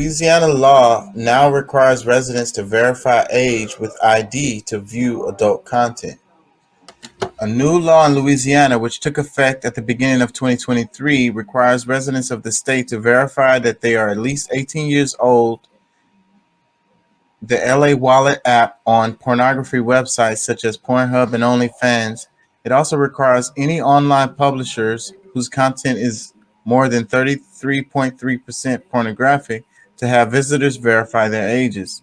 Louisiana law now requires residents to verify age with ID to view adult content. A new law in Louisiana, which took effect at the beginning of 2023, requires residents of the state to verify that they are at least 18 years old. The LA Wallet app on pornography websites such as Pornhub and OnlyFans. It also requires any online publishers whose content is more than 33.3% pornographic to have visitors verify their ages.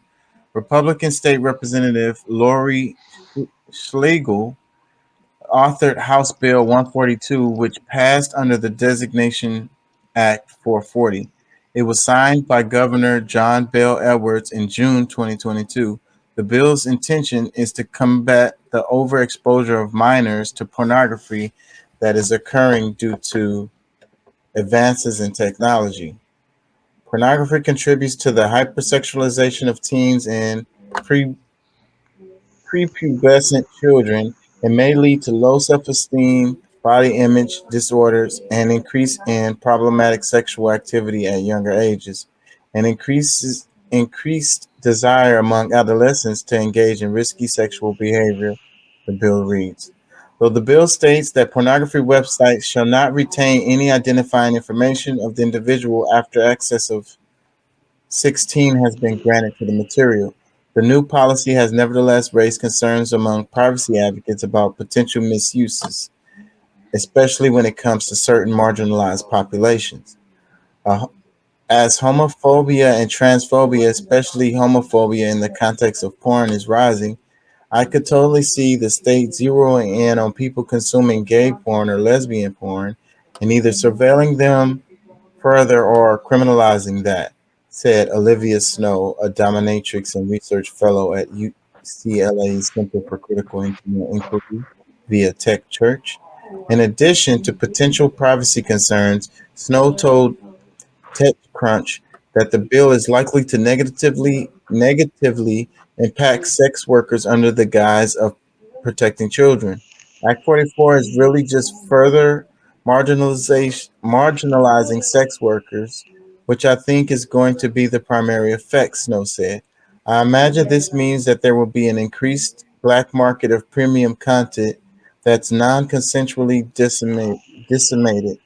Republican State Representative Lori Schlegel authored House Bill 142, which passed under the Designation Act 440. It was signed by Governor John Bel Edwards in June 2022. The bill's intention is to combat the overexposure of minors to pornography that is occurring due to advances in technology. Pornography contributes to the hypersexualization of teens and pre prepubescent children and may lead to low self-esteem, body image disorders, and increase in problematic sexual activity at younger ages, and increased desire among adolescents to engage in risky sexual behavior, the bill reads. Though the bill states that pornography websites shall not retain any identifying information of the individual after access of 16 has been granted to the material. The new policy has nevertheless raised concerns among privacy advocates about potential misuses, especially when it comes to certain marginalized populations. Uh, as homophobia and transphobia, especially homophobia in the context of porn, is rising, I could totally see the state zeroing in on people consuming gay porn or lesbian porn and either surveilling them further or criminalizing that, said Olivia Snow, a dominatrix and research fellow at UCLA's Center for Critical Internet Inquiry via Tech Church. In addition to potential privacy concerns, Snow told TechCrunch that the bill is likely to negatively impact sex workers under the guise of protecting children. Act 44 is really just further marginalizing sex workers, which I think is going to be the primary effect, Snow said. I imagine this means that there will be an increased black market of premium content that's non-consensually disseminated,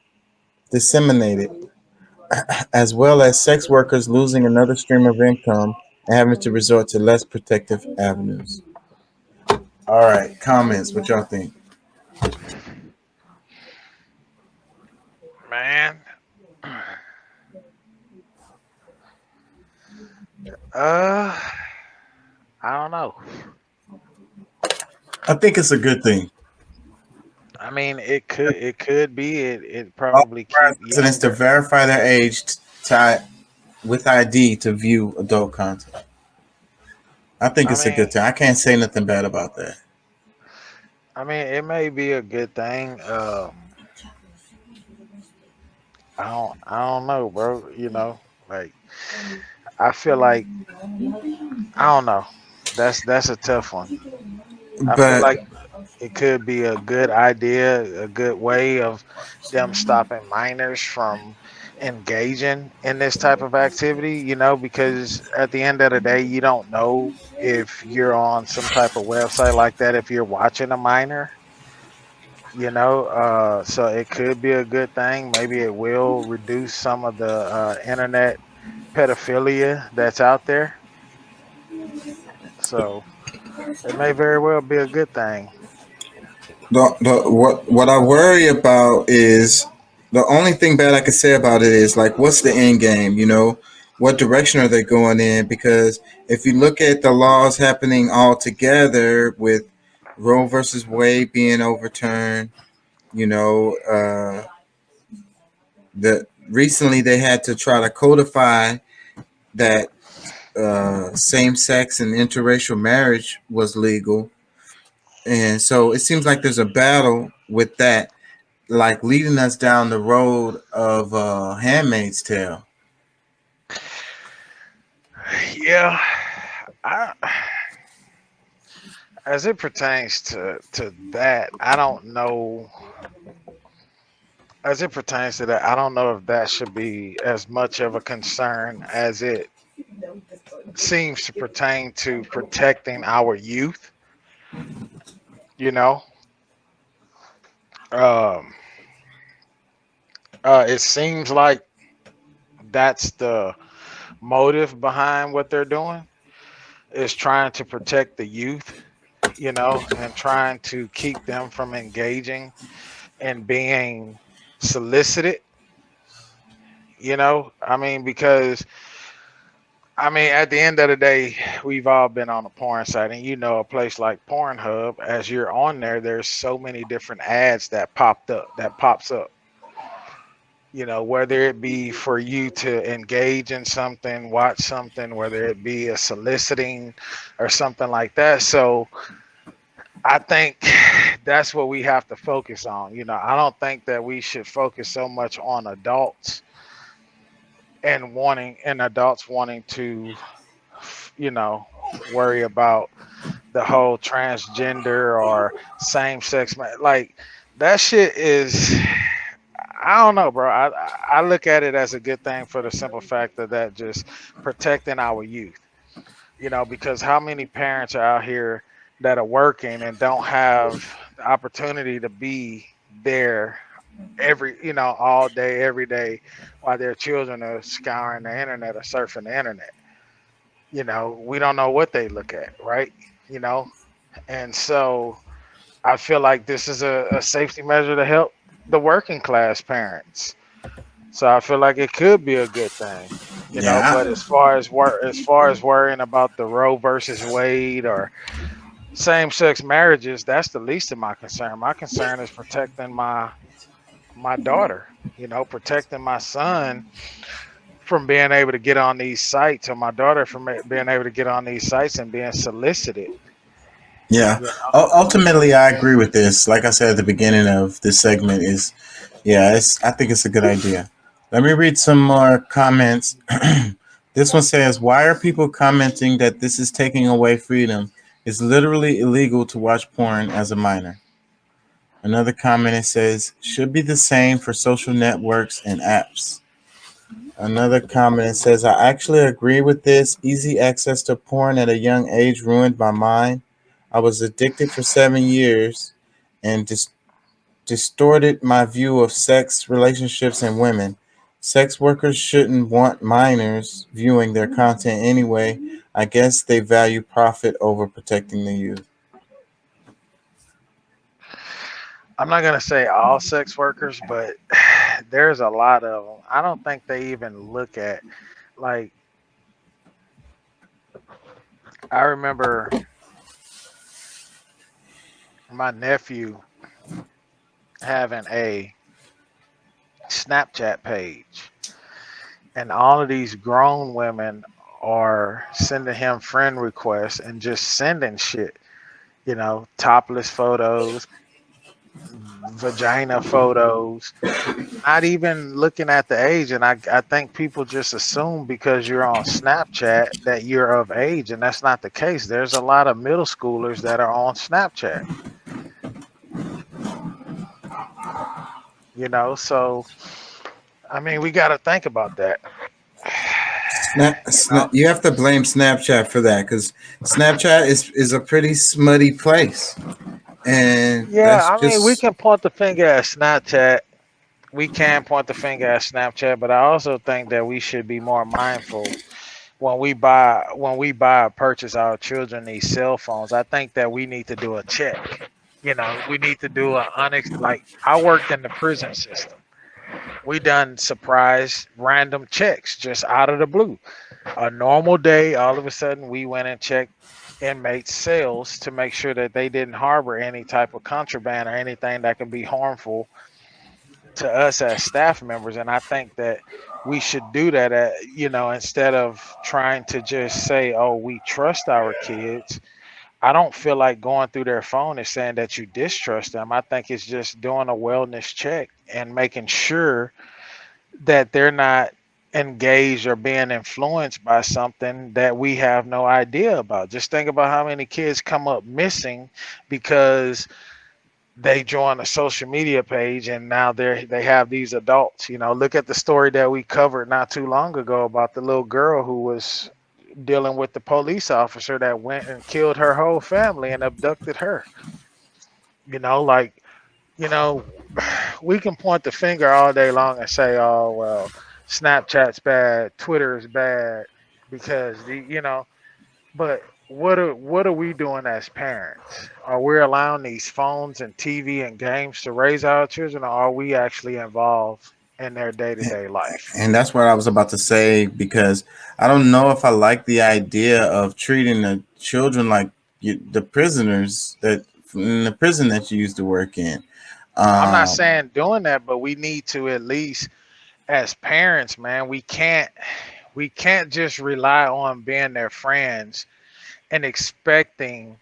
as well as sex workers losing another stream of income and having to resort to less protective avenues. All right, comments. What y'all think? Man, uh, I don't know. I think it's a good thing. I mean, it could be. It All probably keep residents to younger. verify their age with ID to view adult content. I think I it's a good mean, thing. I can't say nothing bad about that. it may be a good thing. I don't know, bro. Like I feel like I don't know. That's a tough one. I feel But like it could be a good idea, a good way of them stopping minors from engaging in this type of activity, because at the end of the day, you don't know if you're on some type of website like that if you're watching a minor, so it could be a good thing. Maybe it will reduce some of the internet pedophilia that's out there. So it may very well be a good thing. what I worry about is the only thing bad I could say about it is like what's the end game? What direction are they going in? Because if you look at the laws happening all together with Roe versus Wade being overturned, you know, that recently they had to try to codify that same-sex and interracial marriage was legal, and so it seems like there's a battle with that, like leading us down the road of Handmaid's Tale. Yeah, I, as it pertains to that, I don't know. as it pertains to that, I don't know if that should be as much of a concern as it seems to pertain to protecting our youth. You know, um, it seems like that's the motive behind what they're doing is trying to protect the youth. You know, and trying to keep them from engaging and being solicited. You know, I mean, because I mean, at the end of the day, we've all been on a porn site, and you know, a place like Pornhub, as you're on there, there's so many different ads that pops up. You know, whether it be for you to engage in something, watch something, whether it be a soliciting or something like that. So I think that's what we have to focus on. You know, I don't think that we should focus so much on adults and adults wanting to, you know, worry about the whole transgender or same sex like that shit is I don't know, bro. I look at it as a good thing for the simple fact of that just protecting our youth. You know, because how many parents are out here that are working and don't have the opportunity to be there all day, every day, while their children are scouring the internet or surfing the internet. You know, we don't know what they look at, right? You know, and so I feel like this is a safety measure to help the working class parents. So I feel like it could be a good thing, you know. Yeah, But as far as worrying about the Roe versus Wade or same-sex marriages, that's the least of my concern. My concern is protecting my daughter, you know, protecting my son from being able to get on these sites, or my daughter from being able to get on these sites and being solicited. yeah. You know, Ultimately, I agree with this. Like I said at the beginning of this segment, is yeah, it's. I think it's a good idea. Let me read some more comments. This one says, "Why are people commenting that this is taking away freedom? It's literally illegal to watch porn as a minor." Another comment, it says, "Should be the same for social networks and apps." Another comment says, "I actually agree with this. Easy access to porn at a young age ruined my mind. I was addicted for 7 years and distorted my view of sex, relationships, and women. Sex workers shouldn't want minors viewing their content anyway. I guess they value profit over protecting the youth." I'm not gonna say all sex workers, but there's a lot of them. I don't think they even look at like I remember my nephew having a Snapchat page, and all of these grown women are sending him friend requests and just sending shit, you know, topless photos, vagina photos, not even looking at the age. And I think people just assume because you're on Snapchat that you're of age, and that's not the case. There's a lot of middle schoolers that are on Snapchat, you know, so I mean, we got to think about that. You know? You have to blame Snapchat for that because Snapchat is a pretty smutty place, and Yeah, that's I mean, we just can point the finger at Snapchat. We can point the finger at Snapchat, but I also think that we should be more mindful when we buy or purchase our children these cell phones. I think that we need to do a check. You know, we need to do like I worked in the prison system. We done surprise random checks just out of the blue. A normal day, all of a sudden we went and checked inmates' cells to make sure that they didn't harbor any type of contraband or anything that could be harmful to us as staff members. And I think that we should do that instead of trying to just say, oh, we trust our kids. I don't feel like going through their phone is saying that you distrust them. I think it's just doing a wellness check and making sure that they're not engaged or being influenced by something that we have no idea about. Just think about how many kids come up missing because they join a social media page and now they have these adults. Look at the story that we covered not too long ago about the little girl who was dealing with the police officer that went and killed her whole family and abducted her. Like, you know, we can point the finger all day long and say, oh, well, Snapchat's bad, Twitter is bad because but what are we doing as parents? Are we allowing these phones and TV and games to raise our children, or are we actually involved in their day-to-day life? And that's what I was about to say because I don't know if I like the idea of treating the children like the prisoners that in the prison that you used to work in. I'm not Um, saying doing that, but we need to at least, as parents, man, we can't just rely on being their friends and expecting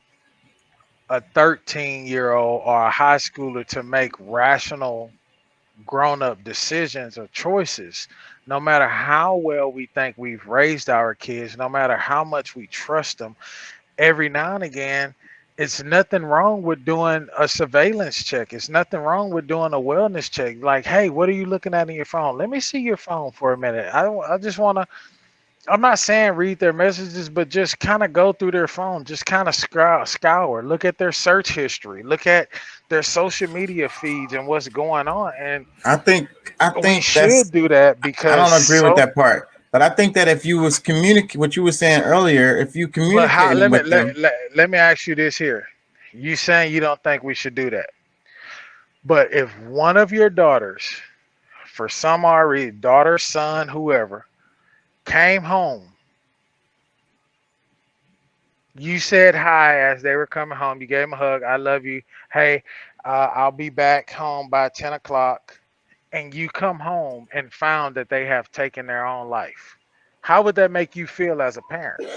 a 13-year-old or a high schooler to make rational grown-up decisions or choices. No matter how well we think we've raised our kids, no matter how much we trust them, every now and again, it's nothing wrong with doing a surveillance check. It's nothing wrong with doing a wellness check. Like, hey, what are you looking at in your phone? Let me see your phone for a minute. I just want to, I'm not saying read their messages, but just kind of go through their phone. Just kind of scour, look at their search history, look at their social media feeds and what's going on. And I think I we think should that's do that I because don't agree with that part. But I think that if you was communicate what you were saying earlier, if you but how, communicating let me with them, let me ask you this here. You saying you don't think we should do that. But if one of your daughters, for some odd reason, daughter, son, whoever, came home, you said hi as they were coming home, you gave them a hug, I love you, hey, I'll be back home by 10 o'clock, and you come home and found that they have taken their own life, how would that make you feel as a parent?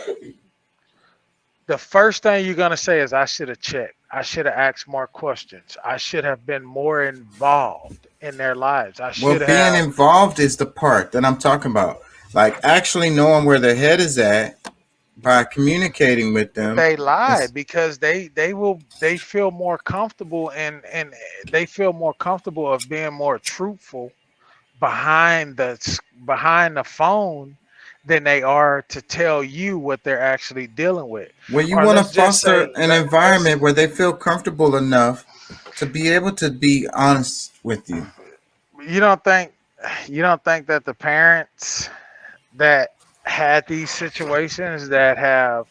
The first thing you're going to say is, I should have checked. I should have asked more questions. I should have been more involved in their lives. I well, should being have. involved is the part that I'm talking about. Like actually knowing where their head is at by communicating with them. They lie It's, because they feel more comfortable and they feel more comfortable of being more truthful behind the phone than they are to tell you what they're actually dealing with. Well, you Or want to let's just foster say an environment where they feel comfortable enough to be able to be honest with you. you don't think you don't think that the parents that had these situations that have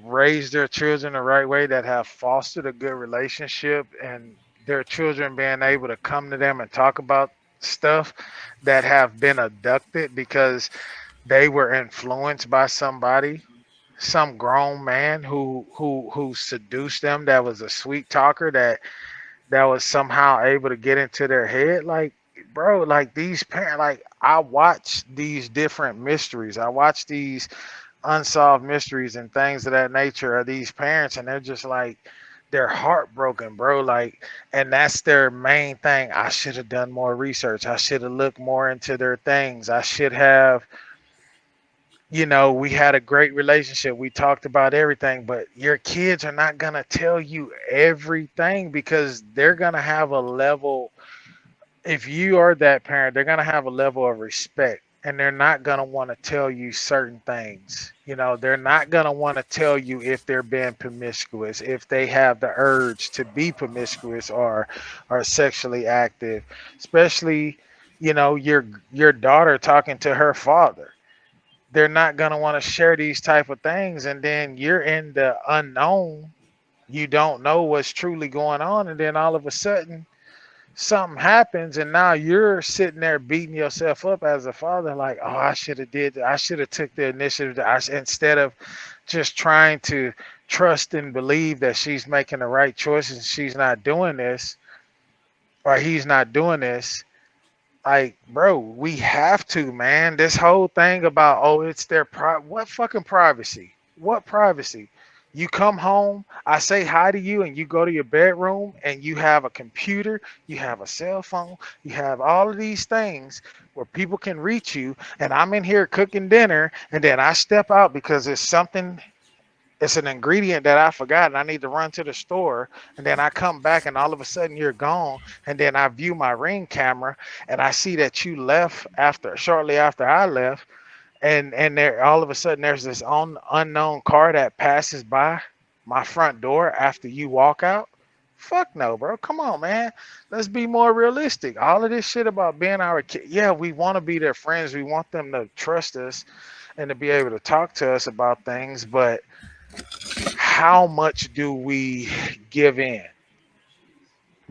raised their children the right way, that have fostered a good relationship, and their children being able to come to them and talk about stuff, that have been abducted because they were influenced by somebody, some grown man who seduced them, that was a sweet talker, that was somehow able to get into their head. Like, bro, like these parents, like I watch these different mysteries, I watch these unsolved mysteries and things of that nature of these parents, and they're just like, they're heartbroken, bro. Like, and that's their main thing. I should have done more research. I should have looked more into their things. I should have, we had a great relationship. We talked about everything, but your kids are not going to tell you everything because they're going to have a level, if you are that parent, they're going to have a level of respect, and they're not going to want to tell you certain things. They're not going to want to tell you if they're being promiscuous, if they have the urge to be promiscuous or are sexually active, especially, your daughter talking to her father. They're not going to want to share these type of things, and then you're in the unknown. You don't know what's truly going on, and then all of a sudden something happens, and now you're sitting there beating yourself up as a father, like, oh, I should have did that. I should have took the initiative instead of just trying to trust and believe that she's making the right choices, she's not doing this, or he's not doing this. Like, bro, we have to, man. This whole thing about, oh, it's their what fucking privacy? What privacy? You come home, I say hi to you, and you go to your bedroom, and you have a computer, you have a cell phone, you have all of these things where people can reach you, and I'm in here cooking dinner, and then I step out because there's something it's an ingredient that I forgot and I need to run to the store, and then I come back and all of a sudden you're gone, and then I view my Ring camera and I see that you left after shortly after I left, and there all of a sudden there's this unknown car that passes by my front door after you walk out. Fuck no, bro. Come on, man. Let's be more realistic. All of this shit about being our kid. Yeah, we want to be their friends. We want them to trust us and to be able to talk to us about things, but how much do we give in?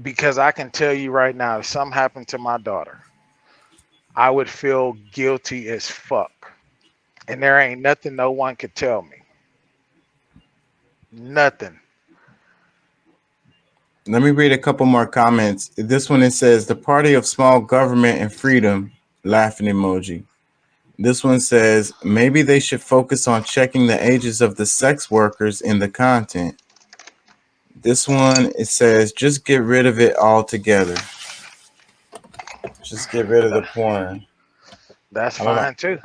Because I can tell you right now, if something happened to my daughter, I would feel guilty as fuck. And there ain't nothing no one could tell me. Nothing. Let me read a couple more comments. This one, it says the party of small government and freedom, laughing emoji. This one says maybe they should focus on checking the ages of the sex workers in the content. This one, it says just get rid of it altogether. Just get rid of the porn. That's I don't know. fine too.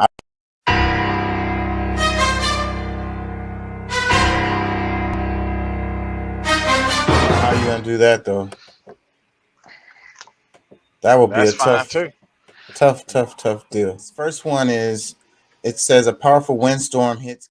How you gonna do that though? That will be a That's fine too. tough deal. First one is, it says a powerful windstorm hits